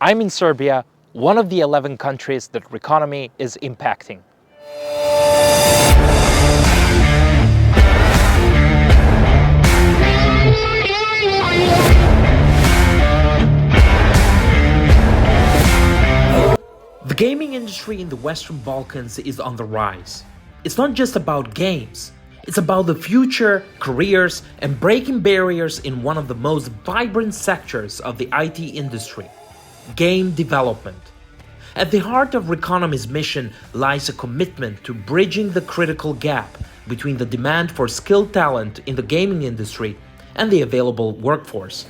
I'm in Serbia, one of the 11 countries that RECONOMY is impacting. The gaming industry in the Western Balkans is on the rise. It's not just about games. It's about the future, careers, and breaking barriers in one of the most vibrant sectors of the IT industry, game development. At the heart of RECONOMY's mission lies a commitment to bridging the critical gap between the demand for skilled talent in the gaming industry and the available workforce.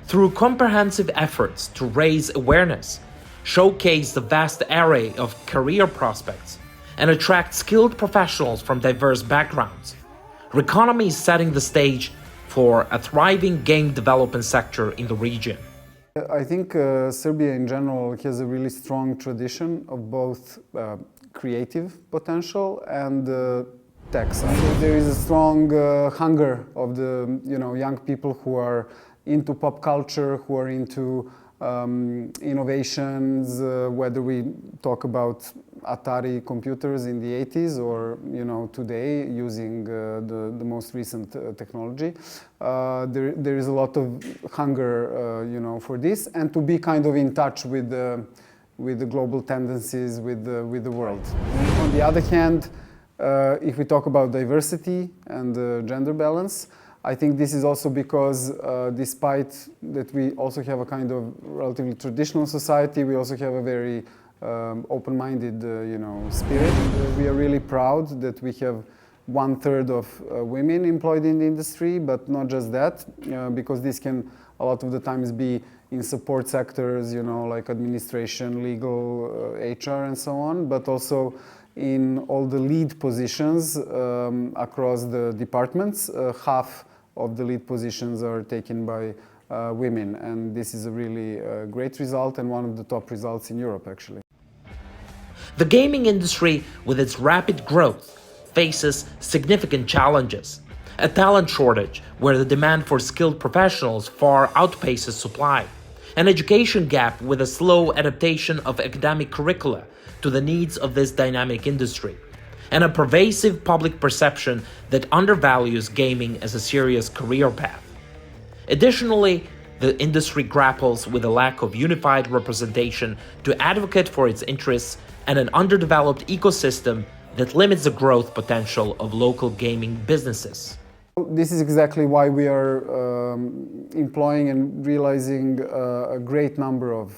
Through comprehensive efforts to raise awareness, showcase the vast array of career prospects, and attract skilled professionals from diverse backgrounds, RECONOMY is setting the stage for a thriving game development sector in the region. I think Serbia in general has a really strong tradition of both creative potential and tech side. There is a strong hunger of the young people who are into pop culture, who are into innovations, whether we talk about Atari computers in the 80s or today using the most recent technology. There is a lot of hunger for this, and to be kind of in touch with the global tendencies, with the world. On the other hand, if we talk about diversity and gender balance, I think this is also because despite that we also have a kind of relatively traditional society, we also have a very open-minded spirit. We are really proud that we have 1/3 of women employed in the industry, but not just that, because this can a lot of the times be in support sectors, like administration, legal, HR and so on, but also in all the lead positions across the departments. Half of the lead positions are taken by women, and this is a really great result and one of the top results in Europe, actually. The gaming industry, with its rapid growth, faces significant challenges. A talent shortage, where the demand for skilled professionals far outpaces supply. An education gap with a slow adaptation of academic curricula to the needs of this dynamic industry. And a pervasive public perception that undervalues gaming as a serious career path. Additionally, the industry grapples with a lack of unified representation to advocate for its interests and an underdeveloped ecosystem that limits the growth potential of local gaming businesses. This is exactly why we are employing and realizing a great number of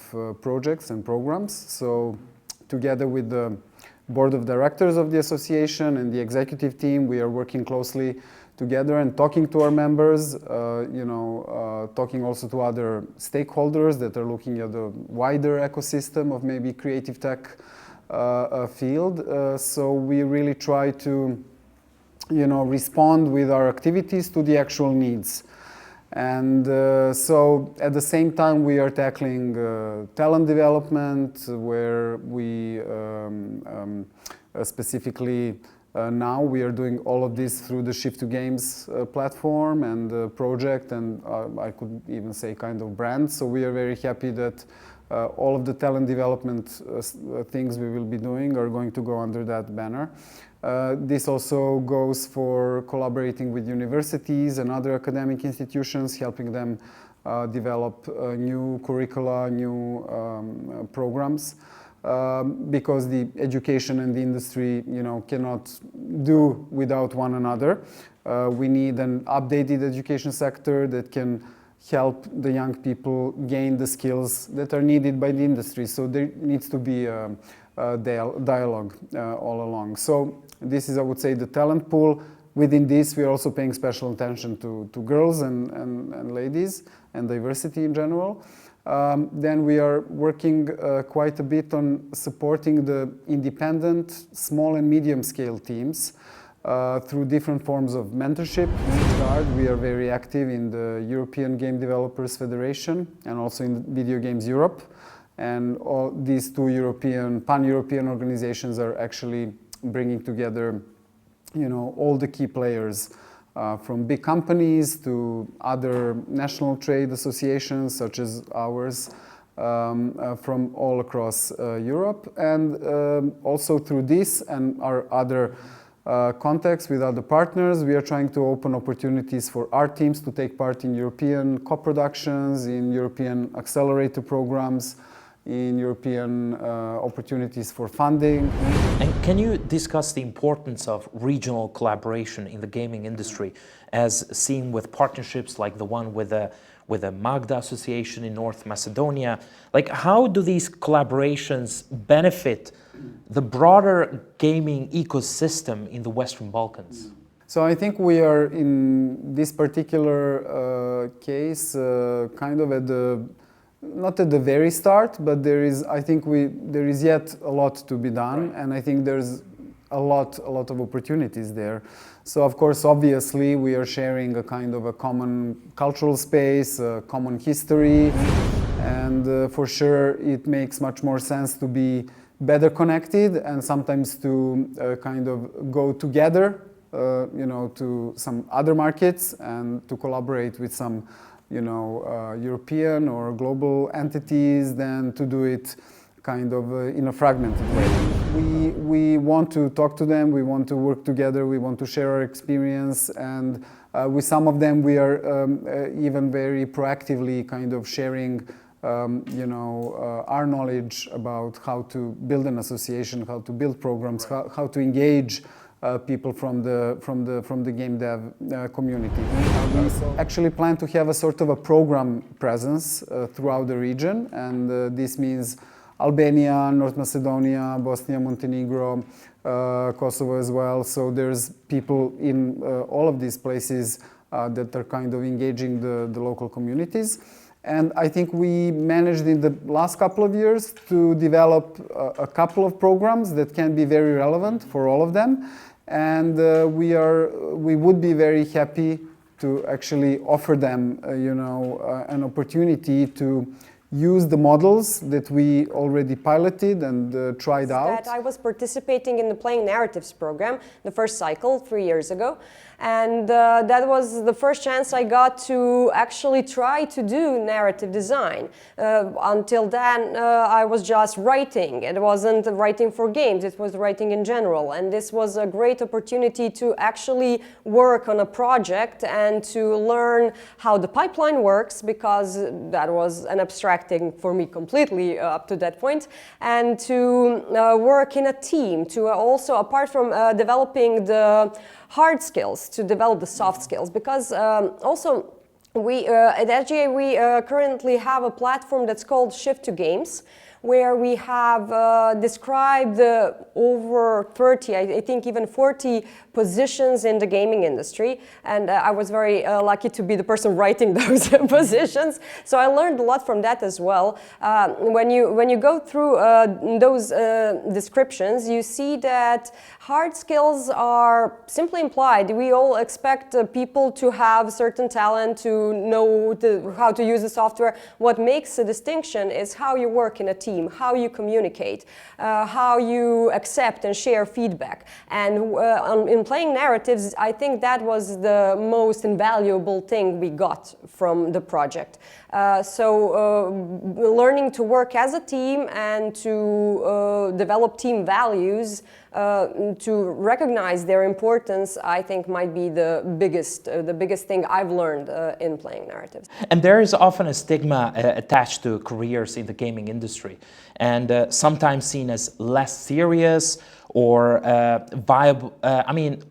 projects and programs. So together with the board of directors of the association and the executive team, we are working closely together and talking to our members, talking also to other stakeholders that are looking at the wider ecosystem of maybe creative tech field. So we really try to, respond with our activities to the actual needs. And so at the same time we are tackling talent development, where we specifically now we are doing all of this through the Shift to Games platform and project, and I could even say kind of brand. So we are very happy that all of the talent development things we will be doing are going to go under that banner. This also goes for collaborating with universities and other academic institutions, helping them develop new curricula, new programs, because the education and the industry, cannot do without one another. We need an updated education sector that can help the young people gain the skills that are needed by the industry. So there needs to be a dialogue all along. So this is, I would say, the talent pool. Within this, we are also paying special attention to girls and ladies and diversity in general. Then we are working quite a bit on supporting the independent, small and medium scale teams through different forms of mentorship. In this regard, we are very active in the European Game Developers Federation and also in Video Games Europe. And all these two pan-European organizations are actually bringing together, all the key players from big companies to other national trade associations such as ours, from all across Europe. And also through this and our other contacts with other partners, we are trying to open opportunities for our teams to take part in European co-productions, in European accelerator programs, in European opportunities for funding. And can you discuss the importance of regional collaboration in the gaming industry, as seen with partnerships like the one with the Magda Association in North Macedonia? Like, how do these collaborations benefit the broader gaming ecosystem in the Western Balkans? So I think we are in this particular case kind of at the, not at the very start, but there is, I think there is yet a lot to be done, and I think there's a lot of opportunities there. So of course, obviously, we are sharing a kind of a common cultural space, a common history, and for sure it makes much more sense to be better connected and sometimes to kind of go together, you know, to some other markets and to collaborate with some, you know, European or global entities than to do it kind of in a fragmented way. We want to talk to them, we want to work together, we want to share our experience, and with some of them we are even very proactively kind of sharing you know, our knowledge about how to build an association, how to build programs, how to engage people from the game dev community. We actually plan to have a sort of a program presence throughout the region, and this means Albania, North Macedonia, Bosnia, Montenegro, Kosovo as well. So there's people in all of these places that are kind of engaging the local communities. And I think we managed in the last couple of years to develop a couple of programs that can be very relevant for all of them. And we would be very happy to actually offer them, you know, an opportunity to use the models that we already piloted and tried out. I was participating in the Playing Narratives program, the first cycle 3 years ago. And that was the first chance I got to actually try to do narrative design. Until then, I was just writing. It wasn't writing for games, it was writing in general. And this was a great opportunity to actually work on a project and to learn how the pipeline works, because that was an abstract thing for me completely up to that point. And to work in a team, to also, apart from developing the hard skills, to develop the soft skills, because also we at SGA we currently have a platform that's called Shift to Games, where we have described over 30, I think even 40 positions in the gaming industry, and I was very lucky to be the person writing those positions. So I learned a lot from that as well. When you go through those descriptions, you see that hard skills are simply implied. We all expect people to have certain talent, to know how to use the software. What makes a distinction is how you work in a team, how you communicate, how you accept and share feedback. And in Playing Narratives, I think that was the most invaluable thing we got from the project. Learning to work as a team and to develop team values, to recognize their importance, I think might be the biggest thing I've learned in Playing Narratives. And there is often a stigma attached to careers in the gaming industry, and sometimes seen as less serious or viable.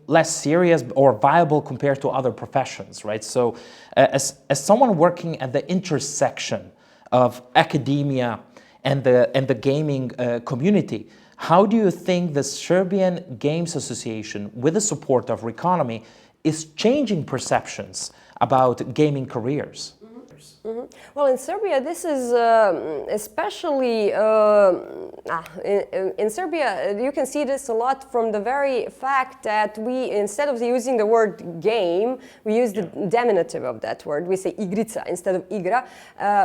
Less serious or viable compared to other professions, right? So, as someone working at the intersection of academia and the gaming community, how do you think the Serbian Games Association, with the support of RECONOMY, is changing perceptions about gaming careers? Mm-hmm. Well, in Serbia, this is especially in Serbia, you can see this a lot from the very fact that we, instead of using the word game, we use the diminutive of that word. We say igrica instead of igra,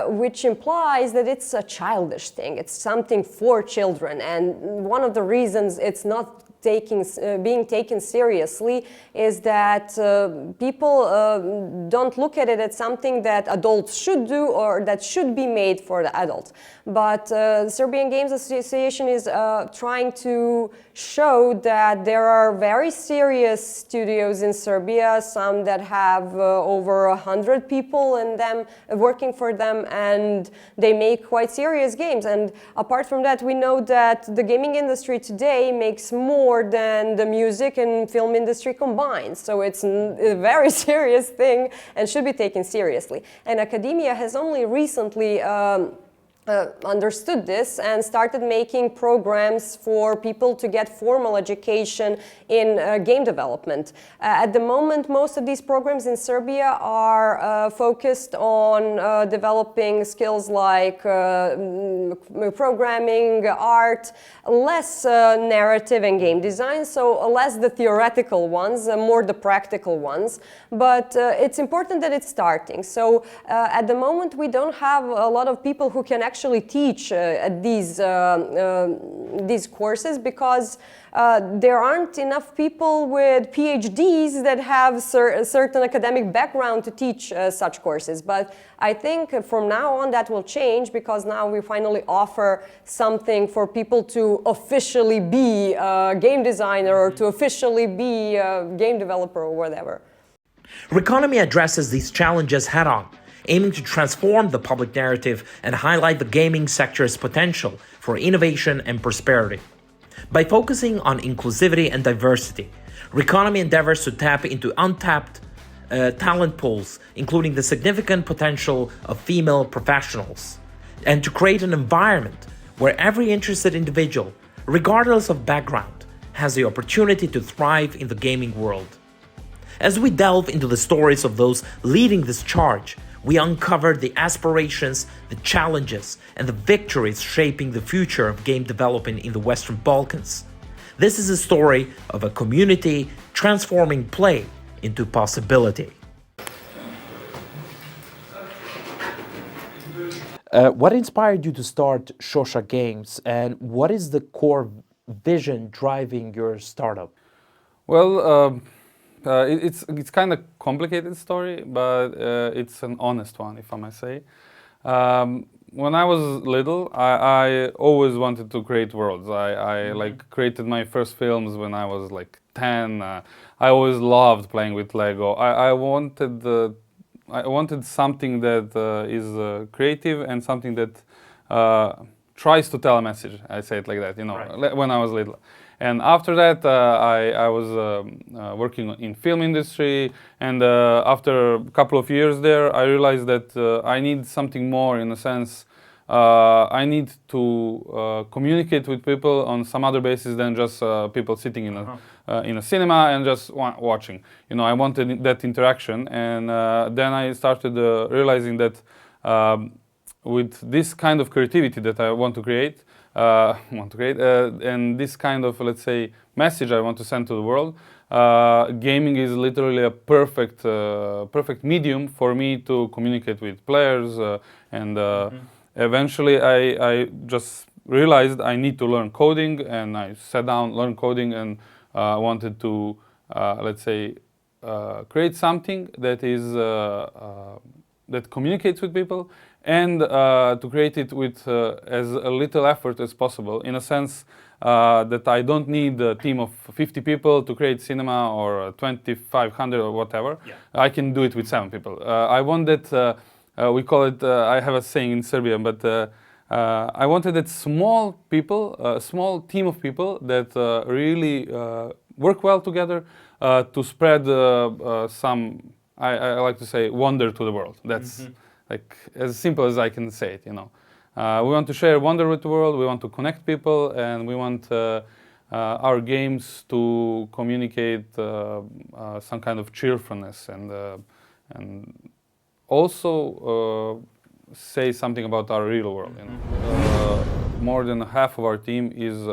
which implies that it's a childish thing. It's something for children, and one of the reasons it's not being taken seriously is that people don't look at it as something that adults should do or that should be made for the adults. But the Serbian Games Association is trying to show that there are very serious studios in Serbia, some that have over 100 people in them working for them, and they make quite serious games. And apart from that, we know that the gaming industry today makes more than the music and film industry combined. So it's a very serious thing and should be taken seriously. And academia has only recently understood this and started making programs for people to get formal education in game development. At the moment, most of these programs in Serbia are focused on developing skills like programming, art, less narrative and game design, so less the theoretical ones, more the practical ones. But it's important that it's starting. So at the moment, we don't have a lot of people who can actually teach at these courses because there aren't enough people with PhDs that have a certain academic background to teach such courses. But I think from now on that will change because now we finally offer something for people to officially be a game designer or to officially be a game developer or whatever. RECONOMY addresses these challenges head-on, aiming to transform the public narrative and highlight the gaming sector's potential for innovation and prosperity. By focusing on inclusivity and diversity, RECONOMY endeavors to tap into untapped talent pools, including the significant potential of female professionals, and to create an environment where every interested individual, regardless of background, has the opportunity to thrive in the gaming world. As we delve into the stories of those leading this charge, we uncover the aspirations, the challenges, and the victories shaping the future of game development in the Western Balkans. This is a story of a community transforming play into possibility. What inspired you to start Shosha Games, and what is the core vision driving your startup? Well, it's kind of complicated story, but it's an honest one, if I may say. When I was little, I always wanted to create worlds. I like created my first films when I was like 10. I always loved playing with Lego. I wanted something that is creative and something that tries to tell a message. I say it like that, you know, right. When I was little. And after that, I was working in film industry, and after a couple of years there, I realized that I need something more. In a sense, I need to communicate with people on some other basis than just people sitting in a cinema and just watching. You know, I wanted that interaction, and then I started realizing that with this kind of creativity that I want to create. And this kind of, let's say, message I want to send to the world, gaming is literally a perfect medium for me to communicate with players, and eventually I just realized I need to learn coding, and I sat down, learned coding, and wanted to, let's say, create something that is that communicates with people, and to create it with as a little effort as possible, in a sense that I don't need a team of 50 people to create cinema, or 2,500 or whatever. Yeah. I can do it with 7 people. I want that, we call it, I have a saying in Serbian, but I wanted that small people, a small team of people that really work well together to spread some, I like to say, wonder to the world. That's like as simple as I can say it, you know. We want to share wonder with the world, we want to connect people, and we want our games to communicate some kind of cheerfulness, and also say something about our real world, you know. More than half of our team is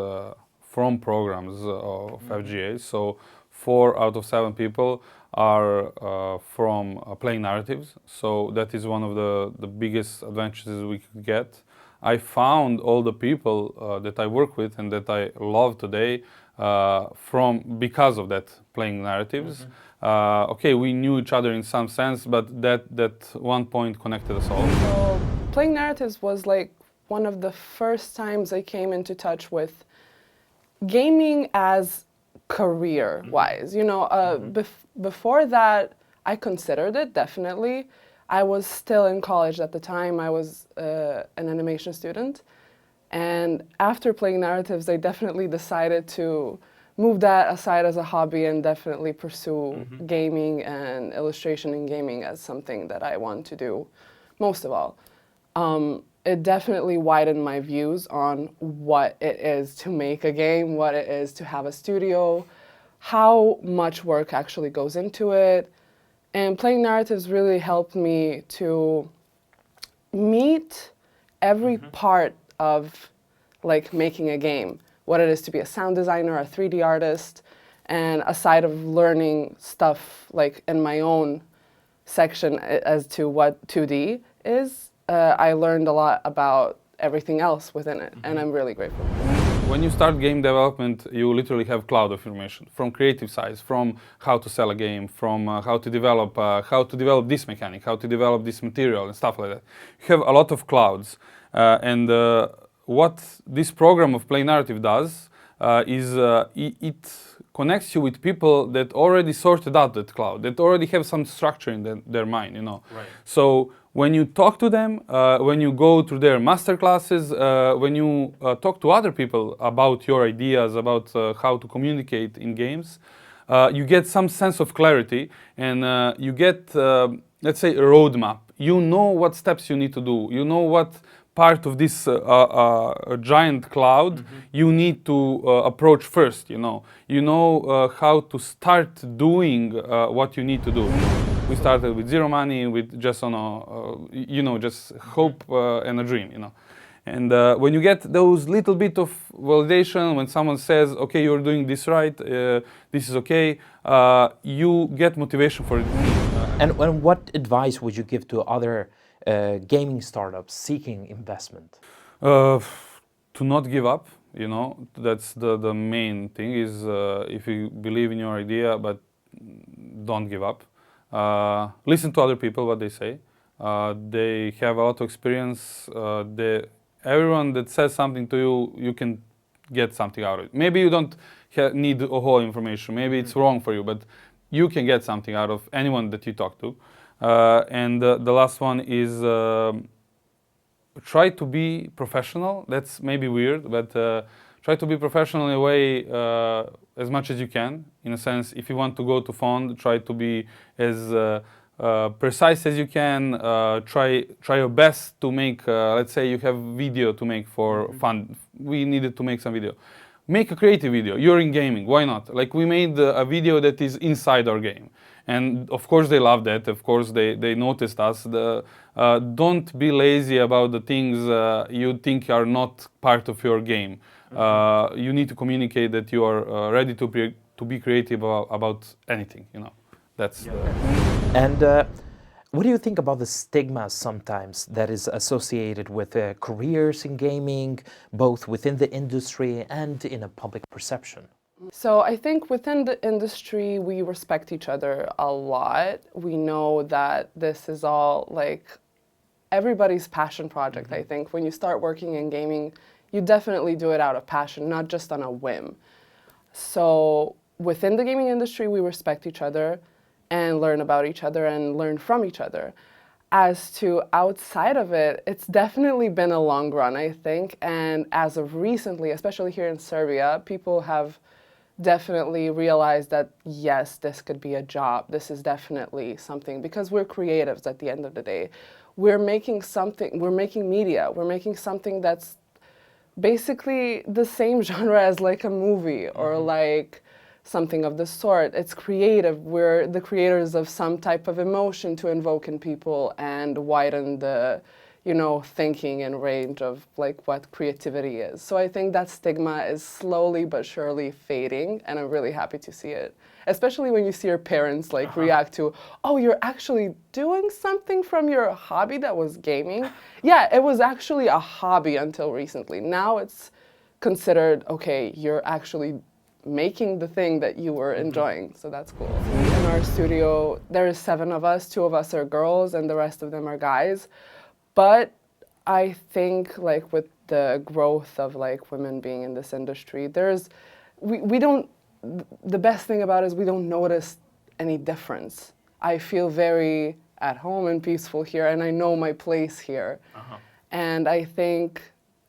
from programs of FGA, so 4 out of 7 people are from playing narratives, so that is one of the biggest advantages we could get. I found all the people that I work with and that I love today because of that playing narratives. Okay, we knew each other in some sense, but that one point connected us all. So playing narratives was like one of the first times I came into touch with gaming as career-wise. You know, before that, I considered it, definitely. I was still in college at the time. I was an animation student. And after playing narratives, I definitely decided to move that aside as a hobby and definitely pursue gaming and illustration in gaming as something that I want to do most of all. It definitely widened my views on what it is to make a game, what it is to have a studio, how much work actually goes into it. And playing narratives really helped me to meet every part of like making a game, what it is to be a sound designer, a 3D artist, and aside of learning stuff like in my own section as to what 2D is, I learned a lot about everything else within it, and I'm really grateful. When you start game development, you literally have cloud of information from creative sides, from how to sell a game, from how to develop this mechanic, how to develop this material and stuff like that. You have a lot of clouds, and what this program of Play Narrative does is it connects you with people that already sorted out that cloud, that already have some structure in their mind, you know. Right. So when you talk to them, when you go to their master classes, when you talk to other people about your ideas, about how to communicate in games, you get some sense of clarity, and you get, let's say, a roadmap. You know what steps you need to do. You know what part of this giant cloud you need to approach first, you know. You know how to start doing what you need to do. We started with zero money, with just on a, you know, just hope and a dream, you know. And when you get those little bit of validation, when someone says, okay, you're doing this right, this is okay, you get motivation for it. And what advice would you give to other gaming startups seeking investment? To not give up, you know, that's the main thing is if you believe in your idea, but don't give up. Listen to other people, what they say. They have a lot of experience. Everyone that says something to you, you can get something out of it. Maybe you don't need the whole information. Maybe it's wrong for you, but you can get something out of anyone that you talk to. And the last one is try to be professional. That's maybe weird, but try to be professional in a way as much as you can. In a sense, if you want to go to fund, try to be as precise as you can. Try your best to make, let's say you have video to make for fun. We needed to make some video. Make a creative video. You're in gaming, why not? Like we made a video that is inside our game. And of course they love that, of course they noticed us. Don't be lazy about the things you think are not part of your game. You need to communicate that you are ready to be creative about anything, you know. That's And what do you think about the stigma sometimes that is associated with careers in gaming, both within the industry and in a public perception? So I think within the industry, we respect each other a lot. We know that this is all like everybody's passion project, I think. When you start working in gaming, you definitely do it out of passion, not just on a whim. So within the gaming industry, we respect each other and learn about each other and learn from each other. As to outside of it, it's definitely been a long run, I think. And as of recently, especially here in Serbia, people have definitely realized that, yes, this could be a job. This is definitely something, because we're creatives at the end of the day. We're making something, we're making media. We're making something that's basically the same genre as like a movie or like something of the sort. It's creative. We're the creators of some type of emotion to invoke in people and widen the, you know, thinking and range of like what creativity is. So I think that stigma is slowly but surely fading, and I'm really happy to see it. Especially when you see your parents like react to, oh, you're actually doing something from your hobby that was gaming? Yeah, it was actually a hobby until recently. Now it's considered, okay, you're actually making the thing that you were enjoying. So that's cool. In our studio, there is 7 of us. 2 of us are girls and the rest of them are guys. But I think like with the growth of like women being in this industry, we don't, the best thing about it is we don't notice any difference. I feel very at home and peaceful here, and I know my place here. And I think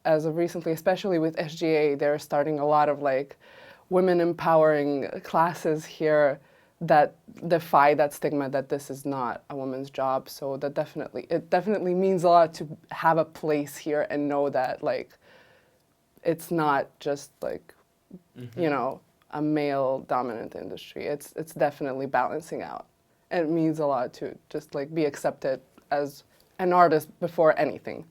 as of recently, especially with SGA, they're starting a lot of like women empowering classes here that defy that stigma that this is not a woman's job. So that it definitely means a lot to have a place here and know that like it's not just like, you know, a male dominant industry. It's definitely balancing out. And it means a lot to just like be accepted as an artist before anything.